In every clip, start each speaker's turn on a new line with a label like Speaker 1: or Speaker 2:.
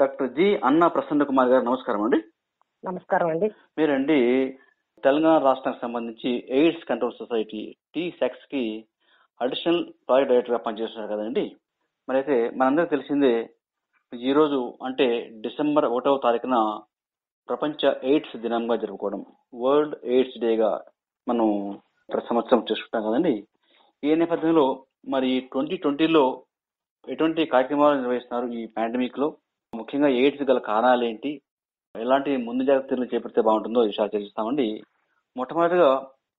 Speaker 1: Doctor G అన్నా ప్రసన్న కుమార్ గారు నమస్కారం అండి.
Speaker 2: నమస్కారం అండి.
Speaker 1: మీరండి తెలంగాణ రాష్ట్రానికి సంబంధించి ఎయిడ్స్ కంట్రోల్ సొసైటీ టీ-సెక్స్ కి అడిషనల్ ప్రాజెక్ట్ డైరెక్టర్ గా పనిచేస్తున్నారు కదండి. మరి అయితే మనందరికీ తెలిసిందే, ఈ రోజు అంటే డిసెంబర్ 1వ తారీఖున ప్రపంచ ఎయిడ్స్ దినంగా జరుపుకోవడం, వరల్డ్ ఎయిడ్స్ డేగా మనం ప్రతి సంవత్సరం చేసుకుంటాం కదండి. ఈ నేపథ్యంలో మరి 2020లో ఎటువంటి కార్యక్రమాలు నిర్వహిస్తున్నారు? ఈ పాండమిక్ లో ముఖ్యంగా ఎయిడ్స్ గల కారణాలు ఏంటి, ఎలాంటి ముందు జాగ్రత్తలు చేపడితే బాగుంటుందో ఈ విషయాలు చర్చిస్తామండి. మొట్టమొదటిగా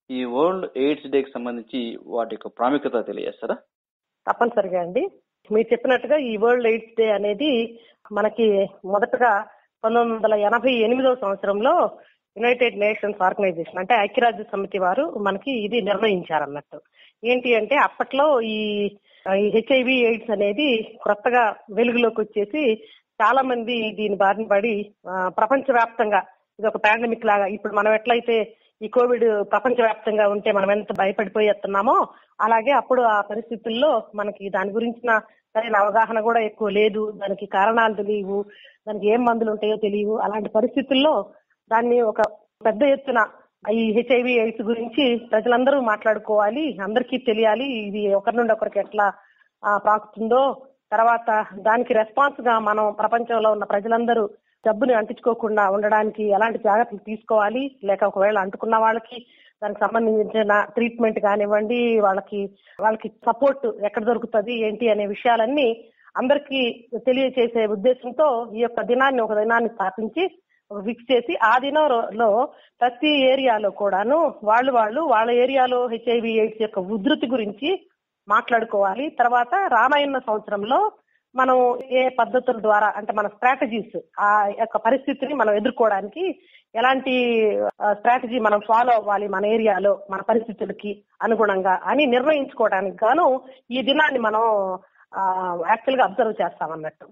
Speaker 1: ఈ వరల్డ్ ఎయిడ్స్ డేకి సంబంధించి వాటి యొక్క ప్రాముఖ్యత తెలియజేస్తారా?
Speaker 2: తప్పనిసరిగా అండి. మీరు చెప్పినట్టుగా ఈ వరల్డ్ ఎయిడ్స్ డే అనేది మనకి మొదటగా 1988వ సంవత్సరంలో యునైటెడ్ నేషన్స్ ఆర్గనైజేషన్ అంటే ఐక్యరాజ్య సమితి వారు మనకి ఇది నిర్ణయించారన్నట్టు. ఏంటి అంటే అప్పట్లో ఈ హెచ్ఐవి ఎయిడ్స్ అనేది కొత్తగా వెలుగులోకి వచ్చేసి చాలా మంది దీని బారిన పడి ప్రపంచవ్యాప్తంగా ఇది ఒక పాండమిక్ లాగా, ఇప్పుడు మనం ఎట్లయితే ఈ కోవిడ్ ప్రపంచవ్యాప్తంగా ఉంటే మనం ఎంత భయపడిపోయేస్తున్నామో అలాగే అప్పుడు ఆ పరిస్థితుల్లో మనకి దాని గురించిన సరైన అవగాహన కూడా ఎక్కువ లేదు, దానికి కారణాలు తెలియవు, దానికి ఏం మందులు ఉంటాయో తెలియవు. అలాంటి పరిస్థితుల్లో దాన్ని ఒక పెద్ద ఎత్తున ఈ హెచ్ఐవి ఎయిడ్స్ గురించి ప్రజలందరూ మాట్లాడుకోవాలి, అందరికీ తెలియాలి ఇది ఒకరి నుండి ఒకరికి ఎట్లా ప్రాకుతుందో, తర్వాత దానికి రెస్పాన్స్ గా మనం ప్రపంచంలో ఉన్న ప్రజలందరూ జబ్బుని అంటించుకోకుండా ఉండడానికి ఎలాంటి జాగ్రత్తలు తీసుకోవాలి, లేక ఒకవేళ అంటుకున్న వాళ్ళకి దానికి సంబంధించిన ట్రీట్మెంట్ కానివ్వండి, వాళ్ళకి సపోర్ట్ ఎక్కడ దొరుకుతుంది ఏంటి అనే విషయాలన్నీ అందరికీ తెలియచేసే ఉద్దేశంతో ఈ యొక్క దినాన్ని ఒక దినాన్ని స్థాపించి ఫిక్స్ చేసి ఆ దినంలో ప్రతి ఏరియాలో కూడాను వాళ్ళ ఏరియాలో హెచ్ఐవి ఎయిడ్స్ యొక్క ఉధృతి గురించి మాట్లాడుకోవాలి. తర్వాత రామాయణ సంవత్సరంలో మనం ఏ పద్ధతుల ద్వారా అంటే మన స్ట్రాటజీస్ ఆ యొక్క పరిస్థితిని మనం ఎదుర్కోవడానికి ఎలాంటి స్ట్రాటజీ మనం ఫాలో అవ్వాలి మన ఏరియాలో మన పరిస్థితులకి అనుగుణంగా అని నిర్ణయించుకోవడానికి గాను ఈ దినాన్ని మనం యాక్చువల్ గా అబ్జర్వ్ చేస్తామన్నట్టు.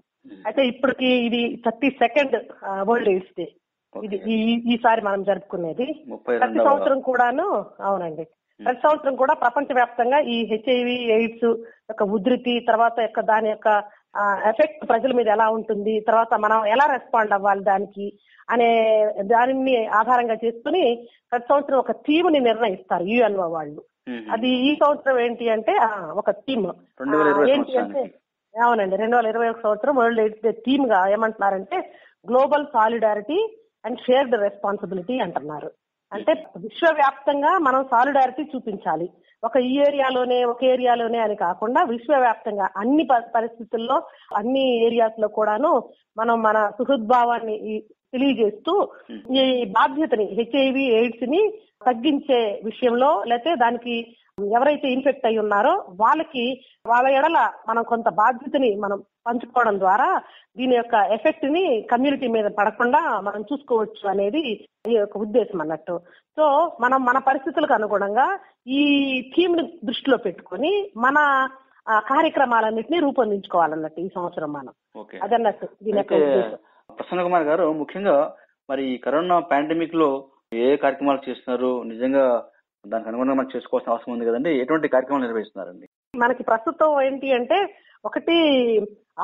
Speaker 2: అయితే ఇప్పటికి ఇది 32nd వరల్డ్ ఎయిడ్స్ డే ఇది ఈసారి మనం జరుపుకునేది. ప్రతి సంవత్సరం కూడాను అవునండి, ప్రతి సంవత్సరం కూడా ప్రపంచ వ్యాప్తంగా ఈ హెచ్ఐవి ఎయిడ్స్ యొక్క ఉధృతి, తర్వాత దాని యొక్క ఎఫెక్ట్ ప్రజల మీద ఎలా ఉంటుంది, తర్వాత మనం ఎలా రెస్పాండ్ అవ్వాలి దానికి అనే దానిని ఆధారంగా చేసుకుని ప్రతి సంవత్సరం ఒక థీమ్ ని నిర్ణయిస్తారు యుఎన్ఓ వాళ్ళు. అది ఈ సంవత్సరం ఏంటి అంటే ఒక థీమ్ ఏంటి అంటే అవునండి 2021 సంవత్సరం వరల్డ్ ఎయిడ్స్ డే థీమ్ గా ఏమంటున్నారంటే global solidarity and shared responsibility అంటున్నారు. అంటే విశ్వవ్యాప్తంగా మనం సాలిడారిటీ చూపించాలి, ఒక ఏరియాలోనే అని కాకుండా విశ్వవ్యాప్తంగా అన్ని పరిస్థితుల్లో అన్ని ఏరియాస్ లో కూడాను మనం మన సుహృద్భావాన్ని తెలియజేస్తూ ఈ బాధ్యతని హెచ్ఐవి ఎయిడ్స్ ని తగ్గించే విషయంలో లేకపోతే దానికి ఎవరైతే ఇన్ఫెక్ట్ అయి ఉన్నారో వాళ్ళ ఎడల మనం కొంత బాధ్యతని మనం పంచుకోవడం ద్వారా దీని యొక్క ఎఫెక్ట్ ని కమ్యూనిటీ మీద పడకుండా మనం చూసుకోవచ్చు అనేది ఈ యొక్క ఉద్దేశం అన్నట్టు. సో మనం మన పరిస్థితులకు అనుగుణంగా ఈ థీమ్ ని దృష్టిలో పెట్టుకొని మన కార్యక్రమాలన్నింటినీ రూపొందించుకోవాలన్నట్టు ఈ సంవత్సరం మనం అదన్నట్టు దీని యొక్క ఉద్దేశం.
Speaker 1: ప్రసన్న కుమార్ గారు, ముఖ్యంగా మరి ఈ కరోనా పాండమిక్ లో ఏ కార్యక్రమాలు చేస్తున్నారు? నిజంగా దానికి అనుగుణంగా మనం చేసుకోవాల్సిన అవసరం ఉంది కదండి. ఎటువంటి కార్యక్రమాలు నిర్వహిస్తున్నారండి?
Speaker 2: మనకి ప్రస్తుతం ఏంటి అంటే ఒకటి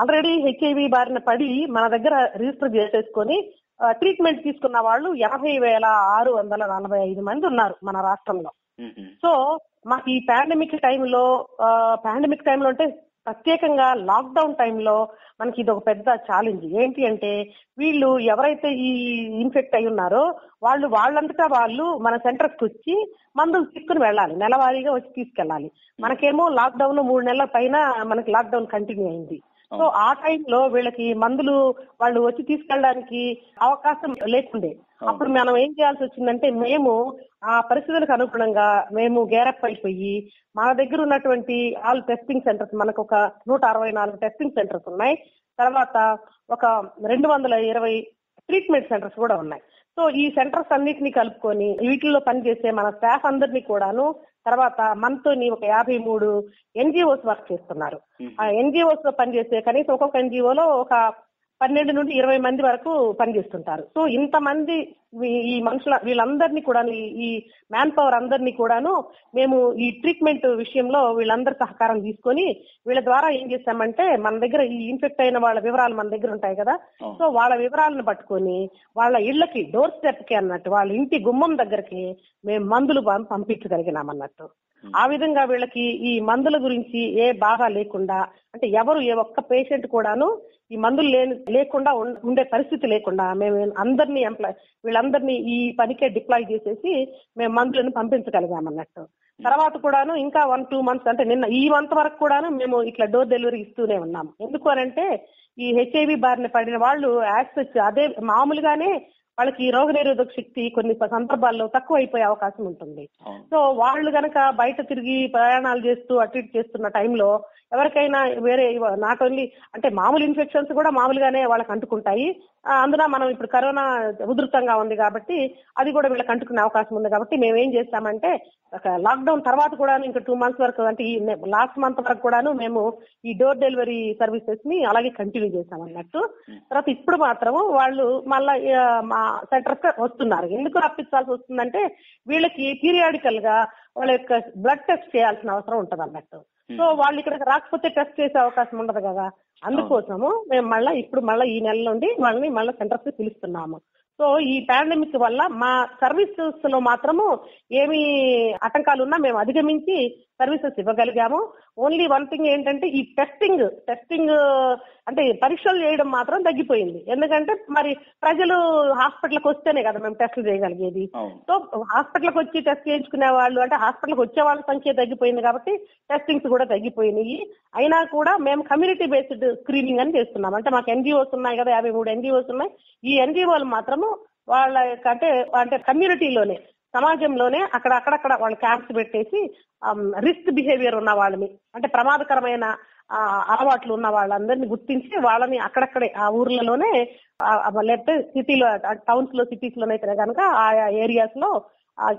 Speaker 2: ఆల్రెడీ హెచ్ఐవి బారిన పడి మన దగ్గర రిజిస్టర్ చేసేసుకొని ట్రీట్మెంట్ తీసుకున్న వాళ్ళు 80,645 మంది ఉన్నారు మన రాష్ట్రంలో. సో మాకు ఈ పాండమిక్ టైంలో అంటే ప్రత్యేకంగా లాక్డౌన్ టైంలో మనకి ఇది ఒక పెద్ద ఛాలెంజ్. ఏంటి అంటే వీళ్ళు ఎవరైతే ఈ ఇన్ఫెక్ట్ అయి ఉన్నారో వాళ్ళంతటా వాళ్ళు మన సెంటర్స్ కి వచ్చి మందులు తీసుకుని వెళ్ళాలి, నెలవారీగా వచ్చి తీసుకెళ్ళాలి. మనకేమో లాక్డౌన్ 3 నెలల పైన మనకి లాక్డౌన్ కంటిన్యూ అయింది. సో ఆ టైంలో వీళ్ళకి మందులు వాళ్ళు వచ్చి తీసుకెళ్ళడానికి అవకాశం లేకుండే. అప్పుడు మనం ఏం చేయాల్సి వచ్చిందంటే మేము ఆ పరిస్థితులకు అనుగుణంగా మేము గేరప్ అయిపోయి మన దగ్గర ఉన్నటువంటి ఆల్ టెస్టింగ్ సెంటర్స్, మనకు ఒక 164 టెస్టింగ్ సెంటర్స్ ఉన్నాయి, తర్వాత ఒక 220 ట్రీట్మెంట్ సెంటర్స్ కూడా ఉన్నాయి. సో ఈ సెంటర్స్ అన్నిటినీ కలుపుకొని వీటిల్లో పనిచేసే మన స్టాఫ్ అందరినీ కూడాను, తర్వాత మనతోని ఒక 53 ఎన్జిఓస్ వర్క్ చేస్తున్నారు. ఆ ఎన్జిఓస్ లో పనిచేసే కనీసం ఒక్కొక్క ఎన్జిఓలో ఒక 12 నుండి 20 మంది వరకు పనిచేస్తుంటారు. సో ఇంతమంది ఈ మనుషుల వీళ్ళందరినీ కూడా ఈ మ్యాన్ పవర్ అందరినీ కూడాను మేము ఈ ట్రీట్మెంట్ విషయంలో వీళ్ళందరి సహకారం తీసుకొని వీళ్ళ ద్వారా ఏం చేస్తామంటే మన దగ్గర ఈ ఇన్ఫెక్ట్ అయిన వాళ్ళ వివరాలు మన దగ్గర ఉంటాయి కదా, సో వాళ్ళ వివరాలను పట్టుకొని వాళ్ళ ఇళ్లకి డోర్ స్టెప్ కి అన్నట్టు వాళ్ళ ఇంటి గుమ్మం దగ్గరికి మేము మందులు పంపించగలిగినామన్నట్టు. ఆ విధంగా వీళ్ళకి ఈ మందుల గురించి ఏ బాధ లేకుండా, అంటే ఎవరు ఏ ఒక్క పేషెంట్ కూడాను ఈ మందులు లేకుండా ఉండే పరిస్థితి లేకుండా మేము వీళ్ళందరినీ ఈ పనికే డిప్లాయ్ చేసేసి మేము మందులను పంపించగలిగామన్నట్టు. తర్వాత కూడాను ఇంకా 1-2 months అంటే నిన్న ఈ మంత్ వరకు కూడాను మేము ఇట్లా డోర్ డెలివరీ ఇస్తూనే ఉన్నాము. ఎందుకు అనంటే ఈ హెచ్ఐవి బారిన పడిన వాళ్ళు యాక్సెస్ అదే మామూలుగానే వాళ్ళకి రోగ నిరోధక శక్తి కొన్ని సందర్భాల్లో తక్కువ అయిపోయే అవకాశం ఉంటుంది. సో వాళ్ళు గనక బయట తిరిగి ప్రయాణాలు చేస్తూ అటు ఇటు చేస్తున్న టైంలో ఎవరికైనా వేరే నాట్ ఓన్లీ అంటే మామూలు ఇన్ఫెక్షన్స్ కూడా మామూలుగానే వాళ్ళకి అంటుకుంటాయి. అందున మనం ఇప్పుడు కరోనా ఉధృతంగా ఉంది కాబట్టి అది కూడా వీళ్ళకి అంటుకునే అవకాశం ఉంది. కాబట్టి మేము ఏం చేస్తామంటే లాక్డౌన్ తర్వాత కూడా ఇంకా 2 months వరకు అంటే ఈ లాస్ట్ మంత్ వరకు కూడాను మేము ఈ డోర్ డెలివరీ సర్వీసెస్ ని అలాగే కంటిన్యూ చేస్తామన్నట్టు. తర్వాత ఇప్పుడు మాత్రం వాళ్ళు మళ్ళా మా సెంటర్ కి వస్తున్నారు. ఎందుకు రప్పించాల్సి వస్తుందంటే వీళ్ళకి పీరియాడికల్ గా వాళ్ళ యొక్క బ్లడ్ టెస్ట్ చేయాల్సిన అవసరం ఉంటది అన్నట్టు. సో వాళ్ళు ఇక్కడికి రాకపోతే టెస్ట్ చేసే అవకాశం ఉండదు కదా, అందుకోసము మేము మళ్ళీ ఈ నెల నుండి వాళ్ళని మళ్ళీ సెంటర్స్ కి పిలుస్తున్నాము. సో ఈ పాండమిక్ వల్ల మా సర్వీసెస్ లో మాత్రము ఏమి ఆటంకాలు ఉన్నా మేము అధిగమించి సర్వీసెస్ ఇవ్వగలిగాము. ఓన్లీ వన్ థింగ్ ఏంటంటే ఈ టెస్టింగ్ అంటే పరీక్షలు చేయడం మాత్రం తగ్గిపోయింది. ఎందుకంటే మరి ప్రజలు హాస్పిటల్కి వస్తేనే కదా మేము టెస్టులు చేయగలిగేది. సో హాస్పిటల్కి వచ్చి టెస్ట్ చేయించుకునే వాళ్ళు అంటే హాస్పిటల్కి వచ్చే వాళ్ళ సంఖ్య తగ్గిపోయింది కాబట్టి టెస్టింగ్స్ కూడా తగ్గిపోయినాయి. అయినా కూడా మేము కమ్యూనిటీ బేస్డ్ స్క్రీనింగ్ అని చేస్తున్నాం. అంటే మాకు ఎన్జిఓస్ ఉన్నాయి కదా, 53 ఎన్జిఓస్ ఉన్నాయి. ఈ ఎన్జిఓలు మాత్రము వాళ్ళ అంటే కమ్యూనిటీలోనే సమాజంలోనే అక్కడక్కడ వాళ్ళ క్యాంప్స్ పెట్టేసి రిస్క్ బిహేవియర్ ఉన్న వాళ్ళని అంటే ప్రమాదకరమైన అలవాట్లు ఉన్న వాళ్ళందరినీ గుర్తించి వాళ్ళని అక్కడక్కడే ఆ ఊర్లలోనే లేకపోతే సిటీలో టౌన్స్ లో సిటీస్ లోనైతే కనుక ఆయా ఏరియాస్ లో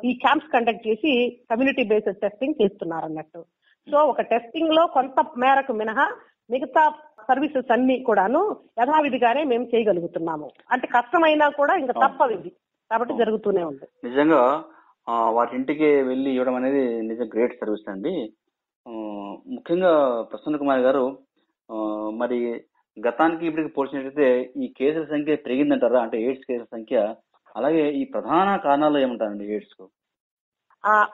Speaker 2: ఈ క్యాంప్స్ కండక్ట్ చేసి కమ్యూనిటీ బేస్డ్ టెస్టింగ్ చేస్తున్నారు అన్నట్టు. సో ఒక టెస్టింగ్ లో కొంత మేరకు మినహా మిగతా సర్వీసెస్ అన్ని కూడాను యథావిధిగానే మేము చేయగలుగుతున్నాము. అంటే కష్టమైనా కూడా ఇంకా తప్పదు ఇది కాబట్టి జరుగుతూనే ఉంది.
Speaker 1: నిజంగా వాటి ఇంటికి వెళ్ళి ఇవ్వడం అనేది నిజంగా గ్రేట్ సర్వీస్ అండి. ముఖ్యంగా ప్రసన్న కుమార్ గారు, మరి గతానికి ఇప్పటికి పోల్చినట్లయితే ఈ కేసుల సంఖ్య పెరిగిందంటారా? అంటే ఎయిడ్స్ కేసుల సంఖ్య, అలాగే ఈ ప్రధాన కారణాలు ఏమంటారండి ఎయిడ్స్ కు?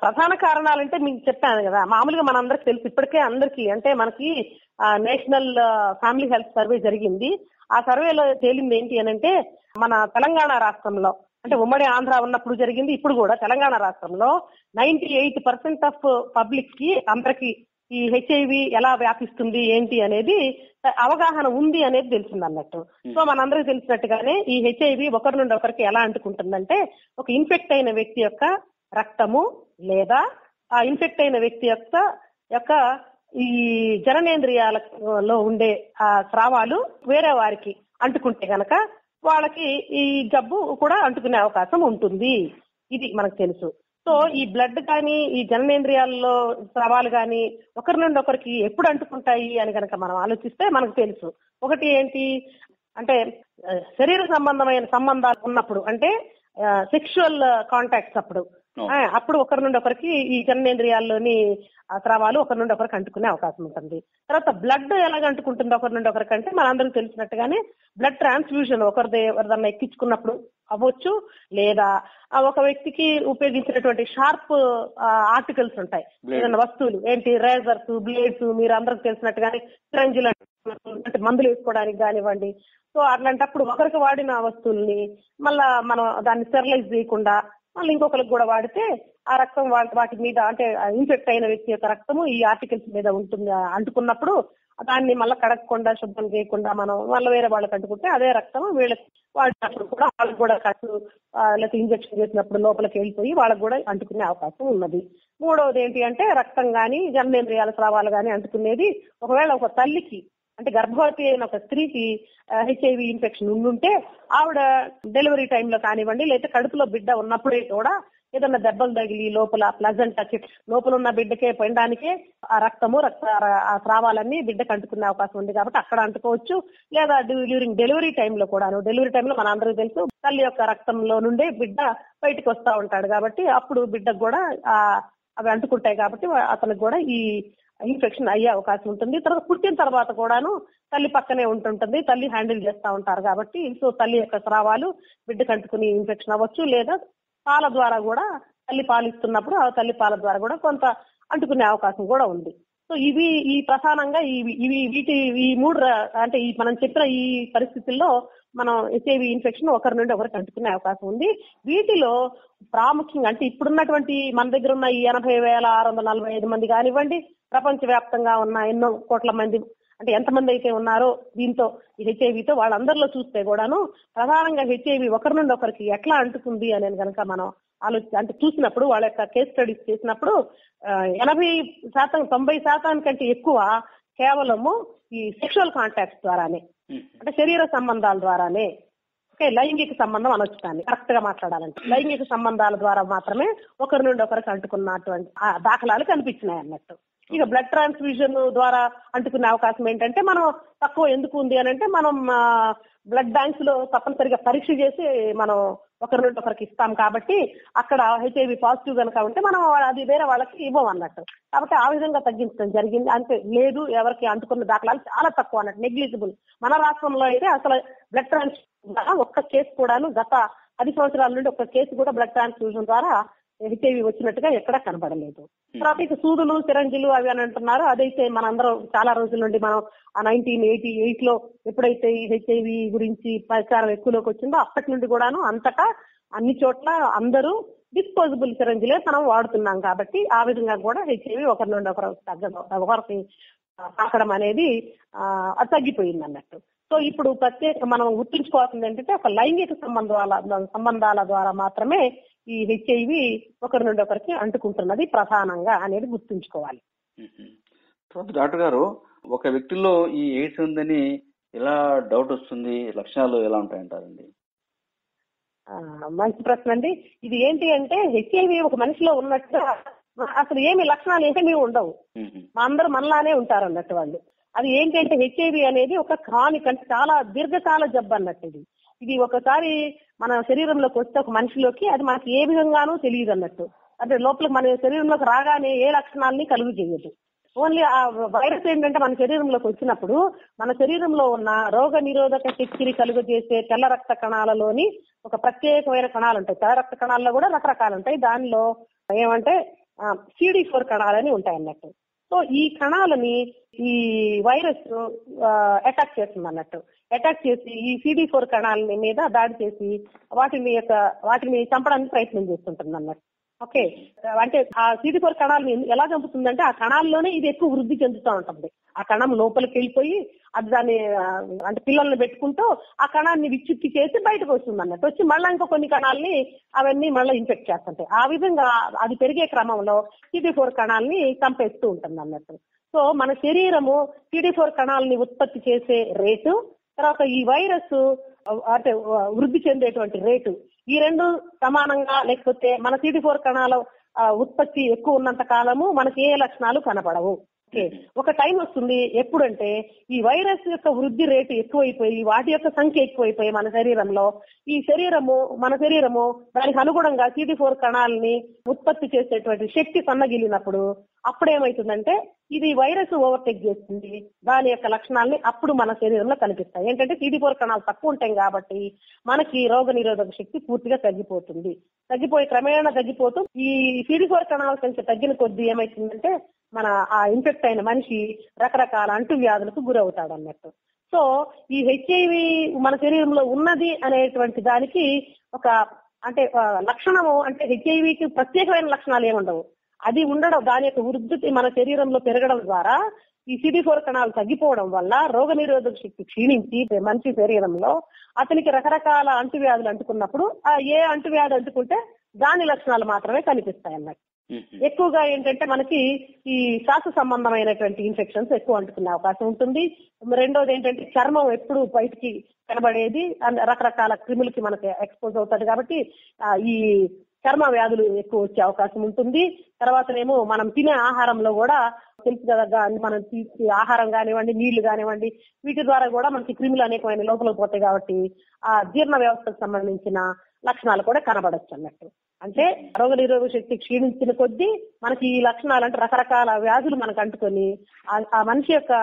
Speaker 2: ప్రధాన కారణాలంటే మీకు చెప్పాను కదా, మామూలుగా మనందరికి తెలుసు ఇప్పటికే అందరికి. అంటే మనకి నేషనల్ ఫ్యామిలీ హెల్త్ సర్వే జరిగింది. ఆ సర్వేలో తేలింది ఏంటి అని అంటే మన తెలంగాణ రాష్ట్రంలో అంటే ఉమ్మడి ఆంధ్ర ఉన్నప్పుడు జరిగింది, ఇప్పుడు కూడా తెలంగాణ రాష్ట్రంలో 98% ఆఫ్ పబ్లిక్ కి అందరికి ఈ హెచ్ఐవి ఎలా వ్యాపిస్తుంది ఏంటి అనేది అవగాహన ఉంది అనేది తెలిసింది అన్నట్టు. సో మనందరికి తెలిసినట్టుగానే ఈ హెచ్ఐవి ఒకరి నుండి ఒకరికి ఎలా అంటుకుంటుందంటే ఒక ఇన్ఫెక్ట్ అయిన వ్యక్తి యొక్క రక్తము లేదా ఆ ఇన్ఫెక్ట్ అయిన వ్యక్తి యొక్క ఈ జననేంద్రియాలలో ఉండే ఆ స్రావాలు వేరే వారికి అంటుకుంటే గనక వాళ్ళకి ఈ జబ్బు కూడా అంటుకునే అవకాశం ఉంటుంది. ఇది మనకు తెలుసు. సో ఈ బ్లడ్ కానీ ఈ జననేంద్రియాలలో స్రావాలు కానీ ఒకరి నుండి ఒకరికి ఎప్పుడు అంటుకుంటాయి అని కనుక మనం ఆలోచిస్తే మనకు తెలుసు. ఒకటి ఏంటి అంటే శరీర సంబంధమైన సంబంధాలు ఉన్నప్పుడు, అంటే సెక్షువల్ కాంటాక్ట్స్ అప్పుడు ఒకరి నుండి ఒకరికి ఈ జననేంద్రియాల్లోని స్రావాలు ఒకరి నుండి ఒకరికి అంటుకునే అవకాశం ఉంటుంది. తర్వాత బ్లడ్ ఎలాగ అంటుకుంటుంది ఒకరి నుండి ఒకరికి అంటే మనందరికి తెలిసినట్టుగానే బ్లడ్ ట్రాన్స్ఫ్యూజన్ ఎవరిదన్నా ఎక్కించుకున్నప్పుడు అవ్వచ్చు, లేదా ఒక వ్యక్తికి ఉపయోగించినటువంటి షార్ప్ ఆర్టికల్స్ ఉంటాయి, ఏదైనా వస్తువులు ఏంటి రేజర్స్, బ్లేడ్స్, మీరు అందరికి తెలిసినట్టుగానే సిరంజిలు అంటే మందులు వేసుకోవడానికి కానివ్వండి. సో అట్లాంటప్పుడు ఒకరికి వాడిన వస్తువుల్ని మళ్ళా మనం దాన్ని స్టెరిలైజ్ చేయకుండా మళ్ళీ ఇంకొకరికి కూడా వాడితే ఆ రక్తం వాటి మీద అంటే ఇన్ఫెక్ట్ అయిన వ్యక్తి యొక్క రక్తము ఈ ఆర్టికల్స్ మీద ఉంటుంది. అంటుకున్నప్పుడు దాన్ని మళ్ళీ కడగకుండా శుభ్రం చేయకుండా మనం మళ్ళీ వేరే వాళ్ళకి అంటుకుంటే అదే రక్తం వీళ్ళకి వాడినప్పుడు కూడా వాళ్ళకి కూడా కట్టు లేకపోతే ఇంజక్షన్ చేసినప్పుడు లోపలికి వెళ్ళిపోయి వాళ్ళకి కూడా అంటుకునే అవకాశం ఉన్నది. మూడవది ఏంటి అంటే రక్తం కానీ జననేంద్రియాల స్రావాలు కానీ అంటుకునేది ఒకవేళ ఒక తల్లికి అంటే గర్భవతి అయిన ఒక స్త్రీకి హెచ్ఐవి ఇన్ఫెక్షన్ ఉండుంటే ఆవిడ డెలివరీ టైంలో కానివ్వండి లేదా కడుపులో బిడ్డ ఉన్నప్పుడే కూడా ఏదన్నా దెబ్బలు తగిలి లోపల ప్లజెంట్ టచ్ లోపల ఉన్న బిడ్డకే పోయడానికే ఆ ఆ స్రావాలన్నీ బిడ్డకు అంటుకునే అవకాశం ఉంది కాబట్టి అక్కడ అంటుకోవచ్చు. లేదా డ్యూరింగ్ డెలివరీ టైంలో కూడాను, డెలివరీ టైంలో మన అందరికీ తెలుసు తల్లి యొక్క రక్తంలో నుండే బిడ్డ బయటకు వస్తూ ఉంటాడు కాబట్టి అప్పుడు బిడ్డకు కూడా అవి అంటుకుంటాయి కాబట్టి అతనికి కూడా ఈ ఇన్ఫెక్షన్ అయ్యే అవకాశం ఉంటుంది. తర్వాత పుట్టిన తర్వాత కూడాను తల్లి పక్కనే ఉంటుంటుంది, తల్లి హ్యాండిల్ చేస్తూ ఉంటారు కాబట్టి సో తల్లి యొక్క స్రావాలు బిడ్డకు అంటుకుని ఇన్ఫెక్షన్ అవ్వచ్చు. లేదా పాల ద్వారా కూడా తల్లి పాలు ఇస్తున్నప్పుడు ఆ తల్లి పాల ద్వారా కూడా కొంత అంటుకునే అవకాశం కూడా ఉంది. సో ఇవి ఈ ప్రధానంగా ఈ మూడు అంటే మనం చెప్పిన ఈ పరిస్థితుల్లో మనం హెచ్ఐవి ఇన్ఫెక్షన్ ఒకరి నుండి ఒకరికి అంటుకునే అవకాశం ఉంది. వీటిలో ప్రాముఖ్యంగా అంటే ఇప్పుడున్నటువంటి మన దగ్గర ఉన్న ఈ 80,645 మంది కానివ్వండి, ప్రపంచవ్యాప్తంగా ఉన్న ఎన్నో కోట్ల మంది అంటే ఎంతమంది అయితే ఉన్నారో దీంతో ఈ హెచ్ఐవితో వాళ్ళందరిలో చూస్తే కూడాను ప్రధానంగా హెచ్ఐవి ఒకరి నుండి ఒకరికి ఎట్లా అంటుకుంది అనేది కనుక మనం అంటే చూసినప్పుడు వాళ్ళ యొక్క కేస్ స్టడీస్ చేసినప్పుడు 80%, 90% కంటే ఎక్కువ కేవలము ఈ సెక్షువల్ కాంటాక్ట్స్ ద్వారానే, అంటే శరీర సంబంధాల ద్వారానే, లైంగిక సంబంధం అనొచ్చు దాన్ని కరెక్ట్ గా మాట్లాడాలంటే లైంగిక సంబంధాల ద్వారా మాత్రమే ఒకరి నుండి ఒకరికి అంటుకున్నటువంటి దాఖలాలు కనిపించినాయి అన్నట్టు. ఇక బ్లడ్ ట్రాన్స్ఫ్యూజన్ ద్వారా అంటుకునే అవకాశం ఏంటంటే మనం తక్కువ ఎందుకు ఉంది అని అంటే మనం బ్లడ్ బ్యాంక్స్ లో తప్పనిసరిగా పరీక్ష చేసి మనం ఒకరి నుండి ఒకరికి ఇస్తాం కాబట్టి అక్కడ హెచ్ఐవి పాజిటివ్ కనుక ఉంటే మనం అది వేరే వాళ్ళకి ఇవ్వం అన్నట్టు. కాబట్టి ఆ విధంగా తగ్గించడం జరిగింది. అంటే లేదు ఎవరికి అంటుకున్న దాఖలాలు చాలా తక్కువ అన్నట్టు, నెగ్లిజిబుల్. మన రాష్ట్రంలో అయితే అసలు బ్లడ్ ట్రాన్స్ఫ్యూజన్ ఒక్క కేసు కూడాను గత 10 సంవత్సరాల నుండి ఒక్క కేసు కూడా బ్లడ్ ట్రాన్స్ఫ్యూజన్ ద్వారా హెచ్ఐవి వచ్చినట్టుగా ఎక్కడా కనబడలేదు. తర్వాత ఇక సూదులు సిరంజిలు అవి అని అంటున్నారు. అదైతే మనందరం చాలా రోజుల నుండి మనం 1988 లో ఎప్పుడైతే ఈ హెచ్ఐవి గురించి ప్రచారం ఎక్కువలోకి వచ్చిందో అప్పటి నుండి కూడాను అంతటా అన్ని చోట్ల అందరూ డిస్పోజబుల్ సిరంజిలే మనం వాడుతున్నాం కాబట్టి ఆ విధంగా కూడా హెచ్ఐవి ఒకరి నుండి ఒకరికి తాకడం అనేది తగ్గిపోయింది అన్నట్టు. సో ఇప్పుడు ప్రత్యేక మనం గుర్తుంచుకోవాల్సింది ఏంటంటే ఒక లైంగిక సంబంధాల ద్వారా మాత్రమే ఈ హెచ్ఐవి ఒకరి నుండి ఒకరికి అంటుకుంటున్నది ప్రధానంగా అనేది గుర్తుంచుకోవాలి.
Speaker 1: డాక్టర్ గారు, ఒక వ్యక్తిలో ఈ ఎయిడ్స్ ఉందని ఎలా డౌట్ వస్తుంది, లక్షణాలు ఎలా ఉంటాయంటారండి?
Speaker 2: మంచి ప్రశ్న అండి. ఇది ఏంటి అంటే హెచ్ఐవి ఒక మనిషిలో ఉన్నట్టుగా అసలు ఏమి లక్షణాలు ఏమీ ఉండవు, అందరూ మనలానే ఉంటారు అన్నట్టు వాళ్ళు. అది ఏంటంటే హెచ్ఐవి అనేది ఒక క్రానిక్ అంటే చాలా దీర్ఘకాల జబ్బు అన్నట్టు. ఇది ఒకసారి మన శరీరంలోకి వస్తే ఒక మనిషిలోకి అది మనకి ఏ విధంగానూ తెలియదు అన్నట్టు. అంటే లోపల మన శరీరంలోకి రాగానే ఏ లక్షణాలని కలుగు చేయదు. ఓన్లీ ఆ వైరస్ ఏంటంటే మన శరీరంలోకి వచ్చినప్పుడు మన శరీరంలో ఉన్న రోగ నిరోధక శక్తిని కలుగజేసే తెల్ల రక్త కణాలలోని ఒక ప్రత్యేకమైన కణాలు ఉంటాయి. తెల్ల రక్త కణాల్లో కూడా రకరకాలు ఉంటాయి. దానిలో ఏమంటే CD4 కణాలని ఉంటాయి అన్నట్టు. సో ఈ కణాలని ఈ వైరస్ అటాక్ చేస్తుంది అన్నట్టు. అటాక్ చేసి ఈ CD4 కణాల మీద దాడి చేసి వాటిని చంపడానికి ప్రయత్నం చేస్తుంటుంది అన్నట్టు. ఓకే, అంటే ఆ CD4 కణాలను ఎలా చంపుతుందంటే ఆ కణాల్లోనే ఇది ఎక్కువ వృద్ధి చెందుతూ ఉంటుంది. ఆ కణం లోపలికి వెళ్ళిపోయి అది దాన్ని అంటే పిల్లల్ని పెట్టుకుంటూ ఆ కణాన్ని విచ్ఛిత్తి చేసి బయటకు వస్తుంది అన్నట్టు. వచ్చి మళ్ళీ ఇంకో కొన్ని కణాలని అవన్నీ మళ్ళీ ఇన్ఫెక్ట్ చేస్తుంటాయి. ఆ విధంగా అది పెరిగే క్రమంలో CD4 కణాలని చంపేస్తూ ఉంటుంది అన్నట్టు. సో మన శరీరము CD4 కణాలని ఉత్పత్తి చేసే రేటు, తర్వాత ఈ వైరస్ అంటే వృద్ధి చెందేటువంటి రేటు, ఈ రెండు సమానంగా లేకపోతే మన CD4 కణాల ఉత్పత్తి ఎక్కువ ఉన్నంత కాలము మనకి ఏ లక్షణాలు కనపడవు. ఒక టైం వస్తుంది ఎప్పుడంటే ఈ వైరస్ యొక్క వృద్ధి రేటు ఎక్కువైపోయి వాటి యొక్క సంఖ్య ఎక్కువైపోయి మన శరీరము దానికి అనుగుణంగా CD4 కణాలని ఉత్పత్తి చేసేటువంటి శక్తి సన్నగిలినప్పుడు అప్పుడేమైతుందంటే ఇది వైరస్ ఓవర్టేక్ చేస్తుంది. దాని యొక్క లక్షణాలని అప్పుడు మన శరీరంలో కనిపిస్తాయి. ఏంటంటే CD4 కణాలు తక్కువ ఉంటాయి కాబట్టి మనకి రోగ నిరోధక శక్తి పూర్తిగా క్రమేణా తగ్గిపోతూ ఈ CD4 కణాల సంఖ్య తగ్గిన కొద్దీ ఏమైతుందంటే మన ఆ ఇన్ఫెక్ట్ అయిన మనిషి రకరకాల అంటువ్యాధులకు గురవుతాడు అన్నట్టు. సో ఈ హెచ్ఐవి మన శరీరంలో ఉన్నది అనేటువంటి దానికి ఒక అంటే లక్షణము అంటే హెచ్ఐవికి ప్రత్యేకమైన లక్షణాలు ఏముండవు. అది ఉండడం దాని యొక్క వృద్ధి మన శరీరంలో పెరగడం ద్వారా ఈ CD4 కణాలు తగ్గిపోవడం వల్ల రోగ నిరోధక శక్తి క్షీణించి మనిషి శరీరంలో అతనికి రకరకాల అంటువ్యాధులు అంటుకున్నప్పుడు ఏ అంటువ్యాధి అంటుకుంటే దాని లక్షణాలు మాత్రమే కనిపిస్తాయి అన్నట్టు. ఎక్కువగా ఏంటంటే మనకి ఈ శ్వాస సంబంధమైనటువంటి ఇన్ఫెక్షన్స్ ఎక్కువ అంటుకునే అవకాశం ఉంటుంది. రెండోది ఏంటంటే చర్మం ఎప్పుడు బయటికి కనబడేది రకరకాల క్రిములకి మనకి ఎక్స్పోజ్ అవుతుంది కాబట్టి ఈ చర్మ వ్యాధులు ఎక్కువ వచ్చే అవకాశం ఉంటుంది. తర్వాతనేమో మనం తినే ఆహారంలో కూడా తెలుసు కదా, మనం తీసే ఆహారం కానివ్వండి, నీళ్లు కానివ్వండి, వీటి ద్వారా కూడా మనకి క్రిములు అనేకమైన లోపలికి పోతాయి. కాబట్టి ఆ జీర్ణ వ్యవస్థకు సంబంధించిన లక్షణాలు కూడా కనబడచ్చు అన్నట్టు. అంటే రోగనిరోధక శక్తి క్షీణించిన కొద్దీ మనకి ఈ లక్షణాలు అంటే రకరకాల వ్యాధులు మనకు అంటుకొని ఆ మనిషి యొక్క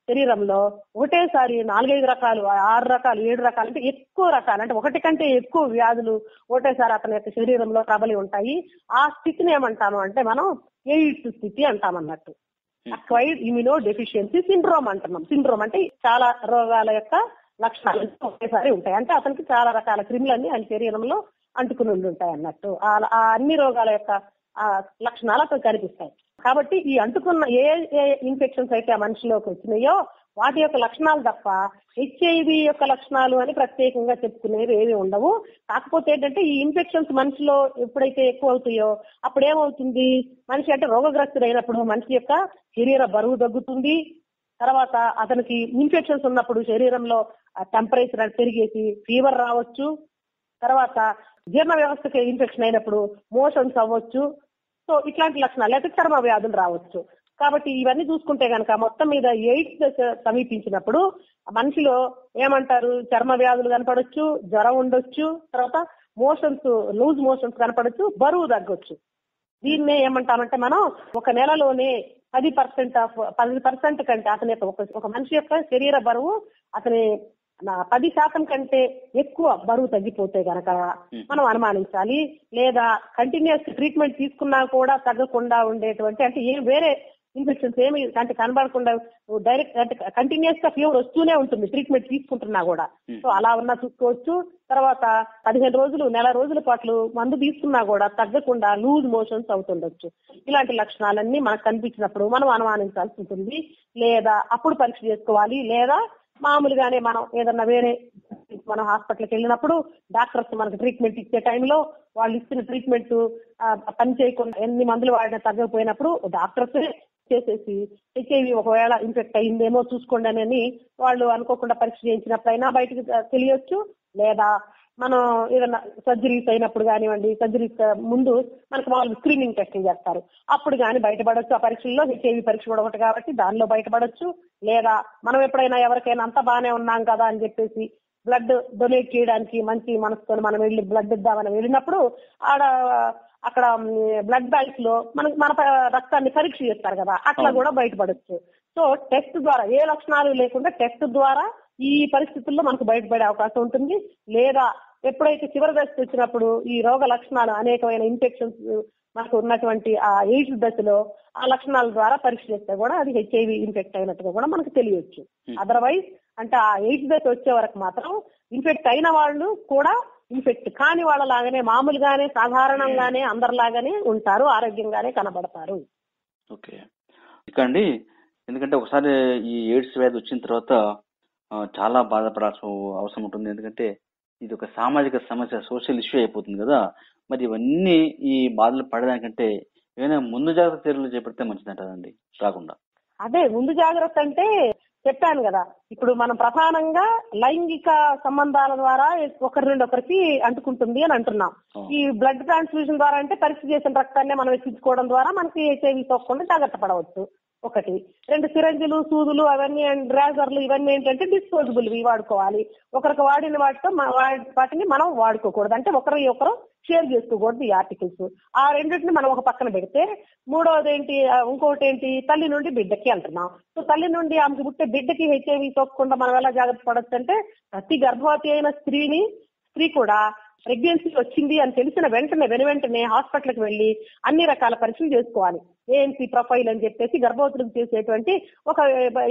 Speaker 2: శరీరంలో ఒకటేసారి 4-5 రకాలు, 6 రకాలు, 7 రకాలు అంటే ఎక్కువ రకాలు, అంటే ఒకటి కంటే ఎక్కువ వ్యాధులు ఒకటేసారి అతని యొక్క శరీరంలో ప్రబలి ఉంటాయి. ఆ స్థితిని ఏమంటాము అంటే మనం ఎయిడ్స్ స్థితి అంటామన్నట్టు. అక్వైర్డ్ ఇమ్యూనో డెఫిషియన్సీ సిండ్రోమ్ అంటున్నాం. సిండ్రోమ్ అంటే చాలా రోగాల యొక్క లక్షణాలు ఒకేసారి ఉంటాయి. అంటే అతనికి చాలా రకాల క్రిములన్నీ ఆయన శరీరంలో అంటుకుని ఉంటాయి అన్నట్టు. ఆ అన్ని రోగాల యొక్క లక్షణాలు అతను కనిపిస్తాయి. కాబట్టి ఈ అంటుకున్న ఏ ఇన్ఫెక్షన్స్ అయితే ఆ మనిషిలోకి వచ్చినాయో వాటి యొక్క లక్షణాలు తప్ప హెచ్ఐవి యొక్క లక్షణాలు అని ప్రత్యేకంగా చెప్పుకునేవి ఏవి ఉండవు. కాకపోతే ఏంటంటే ఈ ఇన్ఫెక్షన్స్ మనిషిలో ఎప్పుడైతే ఎక్కువ అవుతాయో అప్పుడు ఏమవుతుంది, మనిషి అంటే రోగగ్రస్తుడైనప్పుడు మనిషి యొక్క శరీర బరువు తగ్గుతుంది. తర్వాత అతనికి ఇన్ఫెక్షన్స్ ఉన్నప్పుడు శరీరంలో టెంపరేచర్ పెరిగేసి ఫీవర్ రావచ్చు. తర్వాత జీర్ణ వ్యవస్థకి ఇన్ఫెక్షన్ అయినప్పుడు మోషన్స్ అవ్వచ్చు. సో ఇట్లాంటి లక్షణాలు అయితే చర్మ వ్యాధులు రావచ్చు. కాబట్టి ఇవన్నీ చూసుకుంటే కనుక మొత్తం మీద ఎయిడ్స్ దశ సమీపించినప్పుడు మనిషిలో ఏమంటారు, చర్మ వ్యాధులు కనపడొచ్చు, జ్వరం ఉండొచ్చు, తర్వాత మోషన్స్, లూజ్ మోషన్స్ కనపడొచ్చు, బరువు తగ్గొచ్చు. దీన్నే ఏమంటామంటే మనం ఒక నెలలోనే 10% కంటే అతని ఒక మనిషి యొక్క శరీర బరువు అతని 10% కంటే ఎక్కువ బరువు తగ్గిపోతే గనక మనం అనుమానించాలి. లేదా కంటిన్యూస్ ట్రీట్మెంట్ తీసుకున్నా కూడా తగ్గకుండా ఉండేటువంటి, అంటే వేరే ఇన్ఫెక్షన్స్ ఏమి అంటే కనబడకుండా డైరెక్ట్ అంటే కంటిన్యూస్ గా ఫీవర్ వస్తూనే ఉంటుంది ట్రీట్మెంట్ తీసుకుంటున్నా కూడా. సో అలా ఉన్నా చూసుకోవచ్చు. తర్వాత 15 రోజులు, నెల రోజుల పాటు మందు తీసుకున్నా కూడా తగ్గకుండా లూజ్ మోషన్స్ అవుతుండొచ్చు. ఇలాంటి లక్షణాలన్నీ మనకు కనిపించినప్పుడు మనం అనుమానించాల్సి ఉంటుంది. లేదా అప్పుడు పరీక్ష చేసుకోవాలి. లేదా మామూలుగానే మనం ఏదన్నా వేరే మనం హాస్పిటల్కి వెళ్ళినప్పుడు డాక్టర్స్ మనకు ట్రీట్మెంట్ ఇచ్చే టైంలో వాళ్ళు ఇచ్చిన ట్రీట్మెంట్ పని చేయకుండా ఎన్ని మందులు వాడినా తగ్గకపోయినప్పుడు డాక్టర్స్ చేసేసి హెచ్ఐవి ఒకవేళ ఇన్ఫెక్ట్ అయిందేమో చూసుకోండి అని వాళ్ళు అనుకోకుండా పరీక్ష చేయించినప్పుడైనా బయటకు తెలియచ్చు. లేదా మనం ఏదైనా సర్జరీస్ అయినప్పుడు కానివ్వండి, సర్జరీస్ ముందు మనకు వాళ్ళు స్క్రీనింగ్ టెస్టింగ్ చేస్తారు, అప్పుడు కానీ బయటపడవచ్చు. ఆ పరీక్షల్లో హెచ్ఐవి పరీక్ష కూడా ఒకటి కాబట్టి దానిలో బయటపడవచ్చు. లేదా మనం ఎప్పుడైనా ఎవరికైనా అంతా బాగానే ఉన్నాం కదా అని చెప్పేసి బ్లడ్ డొనేట్ చేయడానికి మంచి మనసుతో మనం వెళ్ళి బ్లడ్ ఇద్దామని వెళ్ళినప్పుడు అక్కడ బ్లడ్ బ్యాంక్స్ లో మన రక్తాన్ని పరీక్ష చేస్తారు కదా, అట్లా కూడా బయటపడచ్చు. సో టెస్ట్ ద్వారా ఏ లక్షణాలు లేకుండా టెస్ట్ ద్వారా ఈ పరిస్థితుల్లో మనకు బయటపడే అవకాశం ఉంటుంది. లేదా ఎప్పుడైతే చివరి దశ వచ్చినప్పుడు ఈ రోగ లక్షణాలు అనేకమైన ఇన్ఫెక్షన్స్ మనకు ఉన్నటువంటి ఆ ఎయిడ్స్ దశలో ఆ లక్షణాల ద్వారా పరీక్ష చేస్తే కూడా అది హెచ్ఐవి ఇన్ఫెక్ట్ అయినట్టుగా కూడా మనకు తెలియచ్చు. అదర్వైజ్ అంటే ఆ ఎయిడ్స్ దశ వచ్చే వరకు మాత్రం ఇన్ఫెక్ట్ అయిన వాళ్ళు కూడా ఇన్ఫెక్ట్ కాని వాళ్ళ లాగానే మామూలుగానే సాధారణంగానే అందరిలాగానే ఉంటారు, ఆరోగ్యంగానే కనబడతారు.
Speaker 1: ఓకే ఇకండి, ఎందుకంటే ఒకసారి ఈ ఎయిడ్స్ వ్యాధి వచ్చిన తర్వాత చాలా బాధపడాల్సిన అవసరం ఉంటుంది. ఎందుకంటే ఇది ఒక సామాజిక సమస్య, సోషల్ ఇష్యూ అయిపోతుంది కదా. మరి ఇవన్నీ ఈ బాధలు పడడానికంటే ఏమైనా ముందు జాగ్రత్త చర్యలు చేపడితే మంచిదంటారండి రాకుండా?
Speaker 2: అదే ముందు జాగ్రత్త అంటే చెప్పాను కదా, ఇప్పుడు మనం ప్రధానంగా లైంగిక సంబంధాల ద్వారా ఒకరి నుండి ఒకరికి అంటుకుంటుంది అని అంటున్నాం. ఈ బ్లడ్ ట్రాన్స్ఫ్యూజన్ ద్వారా అంటే పరీక్ష చేసిన రక్తాన్ని మనం ఎక్కించుకోవడం ద్వారా మనకి హెచ్ఐవి సోకకుండా జాగ్రత్త పడవచ్చు. ఒకటి. 2 సిరంజులు, సూదులు అవన్నీ అండ్ రేజర్లు ఇవన్నీ ఏంటంటే డిస్పోజబుల్ ఇవి వాడుకోవాలి. ఒకరికి వాడిన వాటిని మనం వాడుకోకూడదు, అంటే ఒకరు షేర్ చేసుకోకూడదు ఈ ఆర్టికల్స్. ఆ రెండింటిని మనం ఒక పక్కన పెడితే మూడవది ఏంటి, ఇంకోటి ఏంటి, తల్లి నుండి బిడ్డకి అంటున్నాం. సో తల్లి నుండి ఆమెకు పుట్టే బిడ్డకి హెచ్ఐవి సోకకుండా మనం ఎలా జాగ్రత్త పడవచ్చు అంటే ప్రతి గర్భవతి అయిన స్త్రీ కూడా ప్రెగ్నెన్సీ వచ్చింది అని తెలిసిన వెంటనే హాస్పిటల్కి వెళ్లి అన్ని రకాల పరీక్షలు చేసుకోవాలి. ఏఎన్సీ ప్రొఫైల్ అని చెప్పేసి గర్భవతులకు చేసేటువంటి ఒక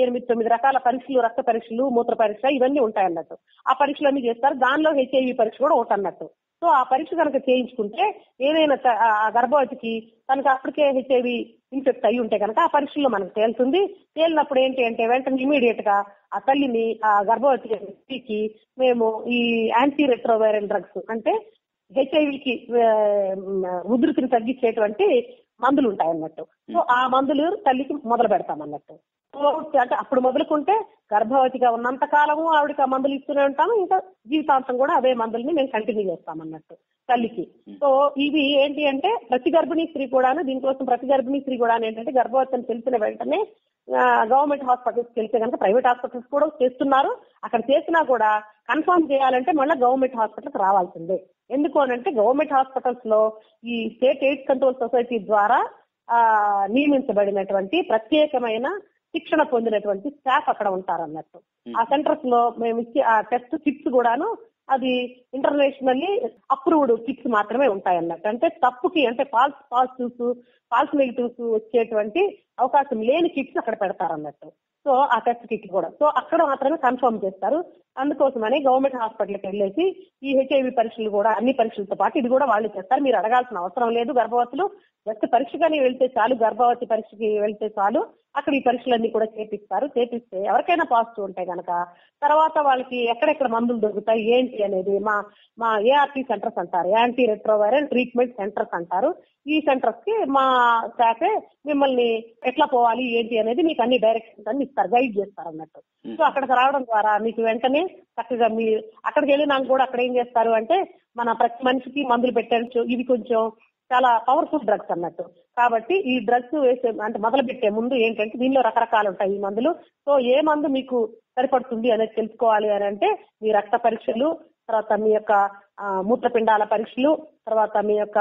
Speaker 2: 8-9 రకాల పరీక్షలు, రక్త పరీక్షలు, మూత్ర పరీక్ష ఇవన్నీ ఉంటాయన్నట్టు. ఆ పరీక్షలన్నీ చేస్తారు. దానిలో హెచ్ఐవి పరీక్ష కూడా ఒకటి అన్నట్టు. సో ఆ పరీక్ష కనుక చేయించుకుంటే ఏదైనా ఆ గర్భవతికి తనకు అప్పటికే హెచ్ఐవి ఇన్ఫెక్ట్ అయి ఉంటే కనుక ఆ పరీక్షల్లో మనకు తేలుతుంది. తేలినప్పుడు ఏంటి అంటే వెంటనే ఇమీడియట్ గా ఆ తల్లిని, ఆ గర్భవతికి మేము ఈ యాంటీ రెట్రోవైరల్ డ్రగ్స్ అంటే హెచ్ఐవికి ఉధృతిని తగ్గించేటువంటి మందులు ఉంటాయన్నట్టు. సో ఆ మందులు తల్లికి మొదలు పెడతామన్నట్టు. అంటే అప్పుడు మొదలుకుంటే గర్భవతిగా ఉన్నంత కాలము ఆవిడకి ఆ మందులు ఇస్తూనే ఉంటాము, ఇంకా జీవితాంతం కూడా అదే మందుల్ని మేము కంటిన్యూ చేస్తామన్నట్టు. తల్లికి. సో ఇవి ఏంటి అంటే ప్రతి గర్భిణీ స్త్రీ కూడాను దీనికోసం ప్రతి గర్భిణీ స్త్రీ కూడా ఏంటంటే గర్భవతిని తెలిసిన వెంటనే గవర్నమెంట్ హాస్పిటల్స్ తెలిస్తే కనుక ప్రైవేట్ హాస్పిటల్స్ కూడా చేస్తున్నారు. అక్కడ చేసినా కూడా కన్ఫర్మ్ చేయాలంటే మళ్ళీ గవర్నమెంట్ హాస్పిటల్కి రావాల్సిందే. ఎందుకు అనంటే గవర్నమెంట్ హాస్పిటల్స్ లో ఈ స్టేట్ ఎయిడ్స్ కంట్రోల్ సొసైటీ ద్వారా నియమించబడినటువంటి ప్రత్యేకమైన శిక్షణ పొందినటువంటి స్టాఫ్ అక్కడ ఉంటారన్నట్టు. ఆ సెంటర్స్ లో మేము ఇచ్చే ఆ టెస్ట్ కిట్స్ కూడాను అది ఇంటర్నేషనల్లీ అప్రూవ్డ్ కిట్స్ మాత్రమే ఉంటాయన్నట్టు. అంటే తప్పుకి అంటే ఫాల్స్ పాజిటివ్స్ ఫాల్స్ నెగిటివ్స్ వచ్చేటువంటి అవకాశం లేని కిట్స్ అక్కడ పెడతారన్నట్టు. సో ఆ టెస్ట్ కిట్ కూడా సో అక్కడ మాత్రమే కన్ఫర్మ్ చేస్తారు. అందుకోసమని గవర్నమెంట్ హాస్పిటల్కి వెళ్ళేసి ఈ హెచ్ఐవి పరీక్షలు కూడా అన్ని పరీక్షలతో పాటు ఇది కూడా వాళ్ళు చేస్తారు. మీరు అడగాల్సిన అవసరం లేదు. గర్భవతులు జస్ట్ పరీక్షగానే వెళ్తే చాలు, గర్భవతి పరీక్షకి వెళ్తే చాలు, అక్కడ ఈ పరీక్షలన్నీ కూడా చేపిస్తే ఎవరికైనా పాజిటివ్ ఉంటే కనుక తర్వాత వాళ్ళకి ఎక్కడెక్కడ మందులు దొరుకుతాయి ఏంటి అనేది మా ఏఆర్టీ సెంటర్స్ అంటారు, యాంటీ రెట్రోవైరల్ ట్రీట్మెంట్ సెంటర్స్ అంటారు. ఈ సెంటర్స్ కి మా స్టాఫే మిమ్మల్ని ఎట్లా పోవాలి ఏంటి అనేది మీకు అన్ని డైరెక్షన్స్ అన్ని ఇస్తారు, గైడ్ చేస్తారు అన్నట్టు. సో అక్కడికి రావడం ద్వారా మీకు వెంటనే చక్కగా మీ అక్కడికి వెళ్ళినాక కూడా అక్కడ ఏం చేస్తారు అంటే మన ప్రతి మనిషికి మందులు పెట్టచ్చు. ఇవి కొంచెం చాలా పవర్ఫుల్ డ్రగ్స్ అన్నట్టు. కాబట్టి ఈ డ్రగ్స్ వేసే అంటే మొదలు పెట్టే ముందు ఏంటంటే దీనిలో రకరకాలు ఉంటాయి ఈ మందులు. సో ఏ మందు మీకు సరిపడుతుంది అనేది తెలుసుకోవాలి అని అంటే మీ రక్త పరీక్షలు, తర్వాత మీ యొక్క మూత్రపిండాల పరీక్షలు, తర్వాత మీ యొక్క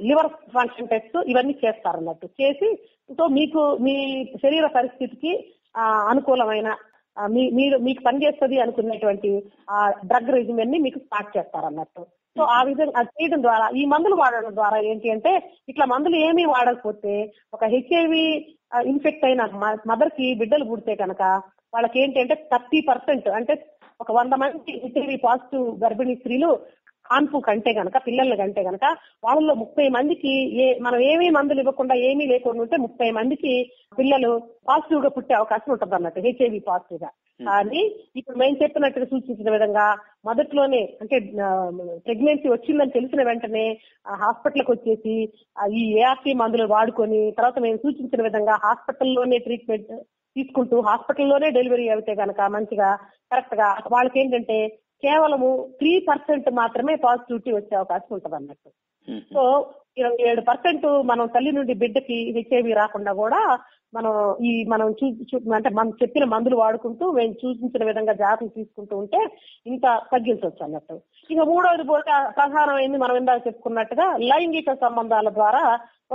Speaker 2: లివర్ ఫంక్షన్ టెస్ట్ ఇవన్నీ చేస్తారన్నట్టు. చేసి సో మీకు మీ శరీర పరిస్థితికి అనుకూలమైన మీకు పనిచేస్తుంది అనుకునేటువంటి ఆ డ్రగ్ రెజిమెన్ ని మీకు స్టార్ట్ చేస్తారన్నట్టు. సో ఆ విధంగా అది చేయడం ద్వారా ఈ మందులు వాడడం ద్వారా ఏంటి అంటే ఇట్లా మందులు ఏమీ వాడకపోతే ఒక హెచ్ఐవి ఇన్ఫెక్ట్ అయిన మదర్ కి బిడ్డలు పుడితే కనుక వాళ్ళకి ఏంటి అంటే 30% అంటే ఒక 100 మంది హెచ్ఐవి పాజిటివ్ గర్భిణీ స్త్రీలు కాన్పు కంటే గనక పిల్లలు కంటే గనక వాళ్ళలో 30 మందికి మనం ఏమీ మందులు ఇవ్వకుండా ఏమీ లేకుండా ఉంటే 30 మందికి పిల్లలు పాజిటివ్ గా పుట్టే అవకాశం ఉంటుంది అన్నట్టు, హెచ్ఐవి పాజిటివ్ గా. కానీ ఇప్పుడు మేము చెప్పినట్టుగా సూచించిన విధంగా మొదట్లోనే అంటే ప్రెగ్నెన్సీ వచ్చిందని తెలిసిన వెంటనే హాస్పిటల్కి వచ్చేసి ఈ ఏఆర్టీ మందులు వాడుకొని తర్వాత మేము సూచించిన విధంగా హాస్పిటల్లోనే ట్రీట్మెంట్ తీసుకుంటూ హాస్పిటల్లోనే డెలివరీ అయితే కనుక మంచిగా కరెక్ట్ గా వాళ్ళకి ఏంటంటే కేవలము 3% మాత్రమే పాజిటివిటీ వచ్చే అవకాశం ఉంటుంది అన్నట్టు. సో 27% మనం తల్లి నుండి బిడ్డకి హెచ్ఐవి రాకుండా కూడా మనం అంటే మనం చెప్పిన మందులు వాడుకుంటూ మేము సూచించిన విధంగా జాగ్రత్తలు తీసుకుంటూ ఉంటే ఇంత తగ్గించవచ్చు అన్నట్టు. ఇక మూడవది ప్రధానమైంది మనం ఇందాక చెప్పుకున్నట్టుగా లైంగిక సంబంధాల ద్వారా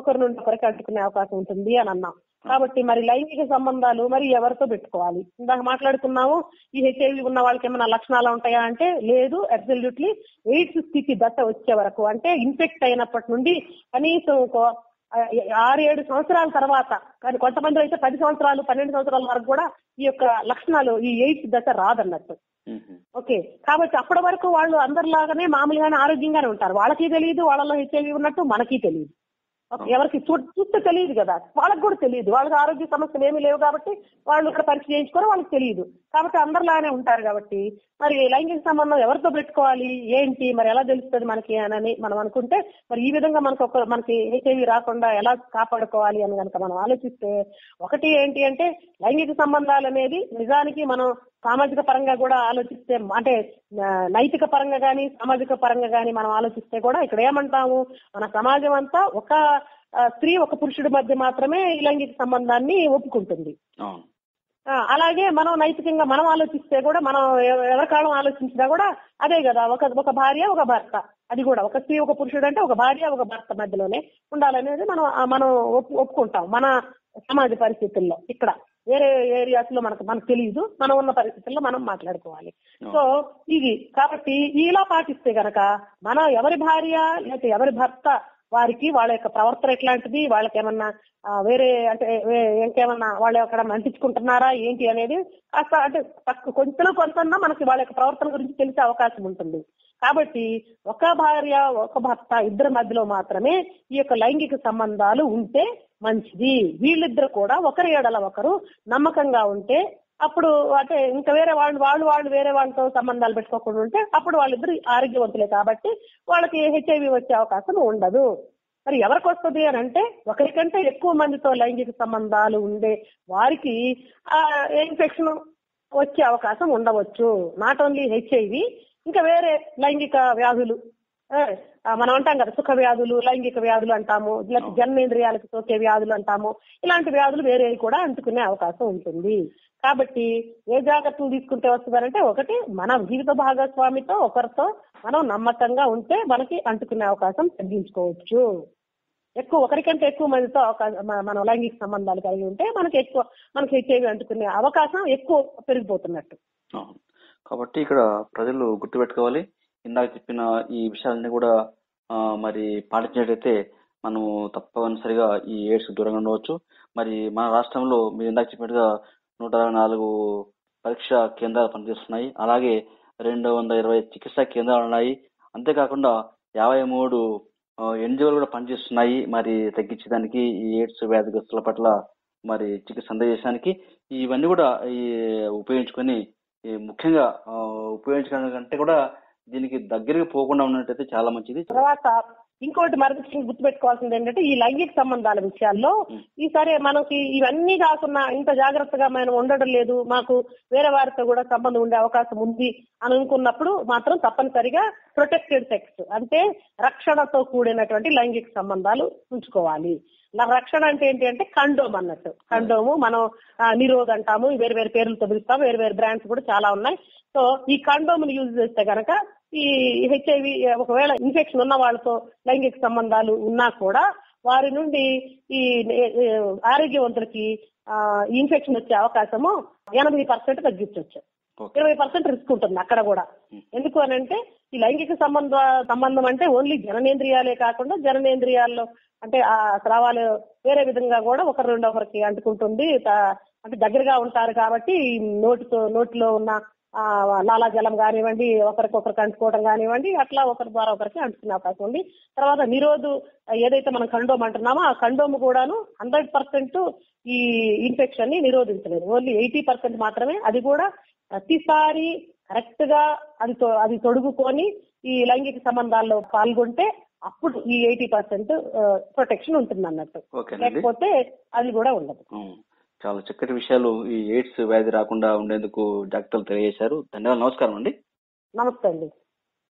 Speaker 2: ఒకరి నుండి ఒకరికి అంటుకునే అవకాశం ఉంటుంది అని అన్నాం. కాబట్టి మరి లైంగిక సంబంధాలు మరి ఎవరితో పెట్టుకోవాలి? ఇందాక మాట్లాడుకున్నాము ఈ హెచ్ఐవి ఉన్న వాళ్ళకి ఏమైనా లక్షణాలు ఉంటాయా అంటే లేదు. అబ్సల్యూట్లీ ఎయిడ్స్ స్థితి దశ వచ్చే వరకు అంటే ఇన్ఫెక్ట్ అయినప్పటి నుండి కనీసం 6-7 సంవత్సరాల తర్వాత, కానీ కొంతమంది అయితే 10 సంవత్సరాలు 12 సంవత్సరాల వరకు కూడా ఈ యొక్క లక్షణాలు ఈ ఎయిడ్స్ దశ రాదన్నట్టు. ఓకే, కాబట్టి అప్పటి వరకు వాళ్ళు అందరిలాగానే మామూలుగానే ఆరోగ్యంగానే ఉంటారు. వాళ్ళకి తెలియదు వాళ్ళలో హెచ్ఐవి ఉన్నట్టు, మనకి తెలియదు. ఎవరికి చూస్తే తెలియదు కదా, వాళ్ళకి కూడా తెలియదు. వాళ్ళకి ఆరోగ్య సమస్యలు ఏమీ లేవు కాబట్టి వాళ్ళు ఇక్కడ పరీక్ష చేయించుకోవడం వాళ్ళకి తెలియదు. కాబట్టి అందరిలానే ఉంటారు. కాబట్టి మరి లైంగిక సంబంధం ఎవరితో పెట్టుకోవాలి ఏంటి మరి ఎలా తెలుస్తుంది మనకి అని మనం అనుకుంటే మరి ఈ విధంగా మనకి హెచ్ఐవి రాకుండా ఎలా కాపాడుకోవాలి అని కనుక మనం ఆలోచిస్తే ఒకటి ఏంటి అంటే లైంగిక సంబంధాలు అనేది నిజానికి మనం సామాజిక పరంగా కూడా ఆలోచిస్తే అంటే నైతిక పరంగా కానీ సామాజిక పరంగా కానీ మనం ఆలోచిస్తే కూడా ఇక్కడ ఏమంటాము, మన సమాజం అంతా ఒక స్త్రీ ఒక పురుషుడి మధ్య మాత్రమే ఈ లైంగిక సంబంధాన్ని ఒప్పుకుంటుంది. అలాగే మనం నైతికంగా మనం ఆలోచిస్తే కూడా మనం ఎవరి కాలం ఆలోచించినా కూడా అదే కదా, ఒక భార్య ఒక భర్త, అది కూడా ఒక స్త్రీ ఒక పురుషుడు అంటే ఒక భార్య ఒక భర్త మధ్యలోనే ఉండాలనేది మనం ఒప్పుకుంటాం మన సమాజ పరిస్థితుల్లో. ఇక్కడ వేరే ఏరియాస్ లో మనకు తెలియదు, మనం ఉన్న పరిస్థితుల్లో మనం మాట్లాడుకోవాలి. సో ఇది కాబట్టి ఇలా పాటిస్తే గనక మనం ఎవరి భార్య లేకపోతే ఎవరి భర్త వారికి వాళ్ళ యొక్క ప్రవర్తన ఎట్లాంటిది, వాళ్ళకి ఏమన్నా వేరే అంటే ఇంకేమన్నా వాళ్ళు ఎక్కడ అంటించుకుంటున్నారా ఏంటి అనేది కాస్త అంటే కొంత మనకి వాళ్ళ యొక్క ప్రవర్తన గురించి తెలిసే అవకాశం ఉంటుంది. కాబట్టి ఒక భార్య ఒక భర్త ఇద్దరి మధ్యలో మాత్రమే ఈ యొక్క లైంగిక సంబంధాలు ఉంటే మంచిది. వీళ్ళిద్దరు కూడా ఒకరి ఎడల ఒకరు నమ్మకంగా ఉంటే అప్పుడు అంటే ఇంకా వేరే వాళ్ళు వేరే వాళ్ళతో సంబంధాలు పెట్టుకోకుండా ఉంటే అప్పుడు వాళ్ళిద్దరు ఆరోగ్యవంతులే కాబట్టి వాళ్ళకి హెచ్ఐవి వచ్చే అవకాశం ఉండదు. మరి ఎవరికి వస్తుంది అని అంటే ఒకరికంటే ఎక్కువ మందితో లైంగిక సంబంధాలు ఉండే వారికి ఇన్ఫెక్షన్ వచ్చే అవకాశం ఉండవచ్చు. నాట్ ఓన్లీ హెచ్ఐవి, ఇంకా వేరే లైంగిక వ్యాధులు మనం అంటాం కదా సుఖ వ్యాధులు, లైంగిక వ్యాధులు అంటాము, లేకపోతే జన్మేంద్రియాలకు సోకే వ్యాధులు అంటాము. ఇలాంటి వ్యాధులు వేరే కూడా అంటుకునే అవకాశం ఉంటుంది. కాబట్టి ఏ జాగ్రత్తలు తీసుకుంటే వస్తుందంటే, ఒకటి మన జీవిత భాగస్వామితో ఒకరితో మనం నమ్మకంగా ఉంటే మనకి అంటుకునే అవకాశం తగ్గించుకోవచ్చు. ఒకరికంటే ఎక్కువ మందితో మనం లైంగిక సంబంధాలు కలిగి ఉంటే మనకి హెచ్ఐవి అంటుకునే అవకాశం ఎక్కువ పెరిగిపోతున్నట్టు.
Speaker 1: కాబట్టి ఇక్కడ ప్రజలు గుర్తుపెట్టుకోవాలి. ఇందాక చెప్పిన ఈ విషయాలన్నీ కూడా మరి పాటించినట్టయితే మనము తప్పనిసరిగా ఈ ఎయిడ్స్ దూరంగా ఉండవచ్చు. మరి మన రాష్ట్రంలో మీరు ఇందాక చెప్పినట్టుగా 164 పరీక్షా కేంద్రాలు పనిచేస్తున్నాయి. అలాగే 220 చికిత్సా కేంద్రాలు ఉన్నాయి. అంతేకాకుండా 53 ఎన్జిఓలు కూడా పనిచేస్తున్నాయి. మరి తగ్గించడానికి ఈ ఎయిడ్స్ వ్యాధిగ్రస్తుల పట్ల మరి చికిత్స అందజేయడానికి ఇవన్నీ కూడా ఉపయోగించుకొని ముఖ్యంగా ఉపయోగించడం కంటే కూడా దీనికి దగ్గరికి పోకుండా ఉన్నట్టయితే చాలా మంచిది.
Speaker 2: తర్వాత ఇంకోటి మరొక గుర్తుపెట్టుకోవాల్సింది ఏంటంటే, ఈ లైంగిక సంబంధాల విషయాల్లో ఈసారి మనకి ఇవన్నీ కాకుండా ఇంత జాగ్రత్తగా మనం ఉండడం లేదు, మాకు వేరే వారితో కూడా సంబంధం ఉండే అవకాశం ఉంది అని అనుకున్నప్పుడు మాత్రం తప్పనిసరిగా ప్రొటెక్టెడ్ సెక్స్ అంటే రక్షణతో కూడినటువంటి లైంగిక సంబంధాలు ఉంచుకోవాలి. రక్షణ అంటే ఏంటి అంటే కండోమ్ అన్నట్టు. కండోము మనం నిరోధ్ అంటాము, వేరు వేరు పేర్లతో పిలుస్తాము, వేరు వేరు బ్రాండ్స్ కూడా చాలా ఉన్నాయి. సో ఈ కండోమ్ యూజ్ చేస్తే గనక ఈ హెచ్ఐవి ఒకవేళ ఇన్ఫెక్షన్ ఉన్న వాళ్ళతో లైంగిక సంబంధాలు ఉన్నా కూడా వారి నుండి ఈ ఆరోగ్యవంతులకి ఇన్ఫెక్షన్ వచ్చే అవకాశము 80% తగ్గించవచ్చు. 20% రిస్క్ ఉంటుంది అక్కడ కూడా. ఎందుకు అని అంటే ఈ లైంగిక సంబంధం అంటే ఓన్లీ జననేంద్రియాలే కాకుండా జననేంద్రియాల్లో అంటే ఆ స్రావాలు వేరే విధంగా కూడా ఒకరి నుండి ఒకరికి అంటుకుంటుంది. అంటే దగ్గరగా ఉంటారు కాబట్టి నోటిలో ఉన్న లాలాజలం కానివ్వండి, ఒకరికొకరికి అంటుకోవడం కానివ్వండి, అట్లా ఒకరి ద్వారా ఒకరికి అంటుకునే అవకాశం ఉంది. తర్వాత నిరోధు ఏదైతే మనం కండోమ్ అంటున్నామో ఆ కండోమ్ కూడాను 100% ఈ ఇన్ఫెక్షన్ ని నిరోధించలేదు. ఓన్లీ 80% మాత్రమే. అది కూడా ప్రతిసారి కరెక్ట్ గా అది తొడుగుకొని ఈ లైంగిక సంబంధాల్లో పాల్గొంటే అప్పుడు ఈ 80% ప్రొటెక్షన్ ఉంటుంది అన్నట్టు. లేకపోతే అది కూడా ఉండదు.
Speaker 1: చాలా చక్కటి విషయాలు ఈ ఎయిడ్స్ వ్యాధి రాకుండా ఉండేందుకు డాక్టర్లు తెలియజేశారు. ధన్యవాదాలు. నమస్కారం అండి.
Speaker 2: నమస్తే అండి.